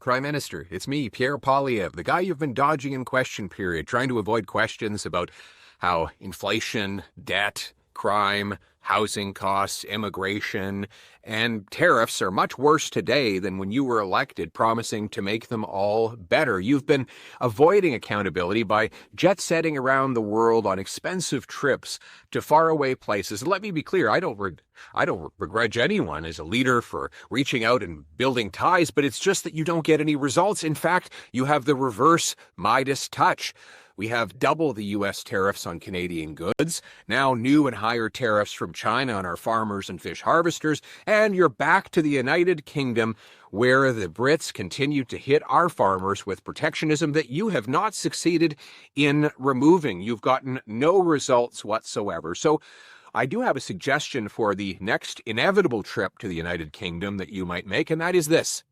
Prime Minister, it's me, Pierre Poilievre, the guy you've been dodging in question period, trying to avoid questions about how inflation, debt, crime, housing costs, immigration, and tariffs are much worse today than when you were elected, promising to make them all better. You've been avoiding accountability by jet-setting around the world on expensive trips to faraway places. And let me be clear, I don't begrudge anyone as a leader for reaching out and building ties, but it's just that you don't get any results. In fact, you have the reverse Midas touch. We have double the U.S. tariffs on Canadian goods, now new and higher tariffs from China on our farmers and fish harvesters, and you're back to the United Kingdom, where the Brits continue to hit our farmers with protectionism that you have not succeeded in removing. You've gotten no results whatsoever. So I do have a suggestion for the next inevitable trip to the United Kingdom that you might make, and that is this: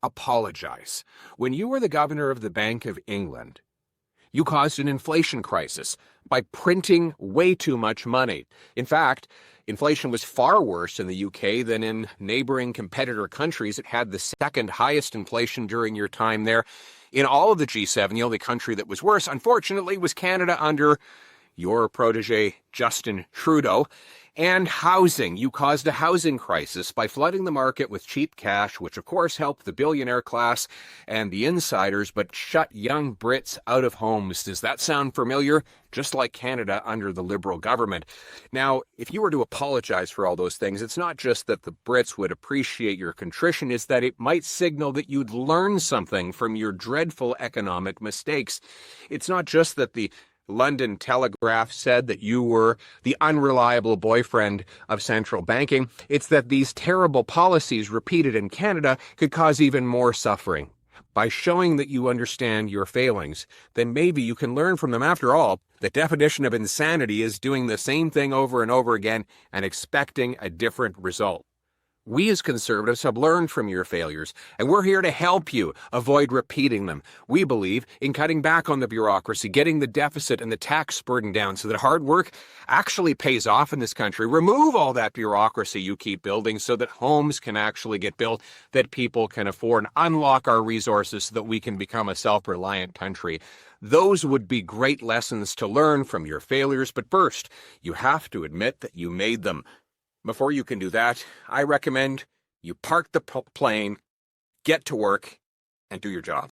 apologize. When you were the governor of the Bank of England, you caused an inflation crisis by printing way too much money. In fact, inflation was far worse in the UK than in neighboring competitor countries. It had the second highest inflation during your time there. In all of the G7, the only country that was worse, unfortunately, was Canada under your protege, Justin Trudeau. And housing. You caused a housing crisis by flooding the market with cheap cash, which of course helped the billionaire class and the insiders, but shut young Brits out of homes. Does that sound familiar? Just like Canada under the Liberal government. Now, if you were to apologize for all those things, it's not just that the Brits would appreciate your contrition, it's that it might signal that you'd learn something from your dreadful economic mistakes. It's not just that the London Telegraph said that you were the unreliable boyfriend of central banking. It's that these terrible policies repeated in Canada could cause even more suffering. By showing that you understand your failings, then maybe you can learn from them. After all, the definition of insanity is doing the same thing over and over again and expecting a different result. We as conservatives have learned from your failures, and we're here to help you avoid repeating them. We believe in cutting back on the bureaucracy, getting the deficit and the tax burden down so that hard work actually pays off in this country. Remove all that bureaucracy you keep building so that homes can actually get built, that people can afford, and unlock our resources so that we can become a self-reliant country. Those would be great lessons to learn from your failures, but first, you have to admit that you made them. Before you can do that, I recommend you park the plane, get to work, and do your job.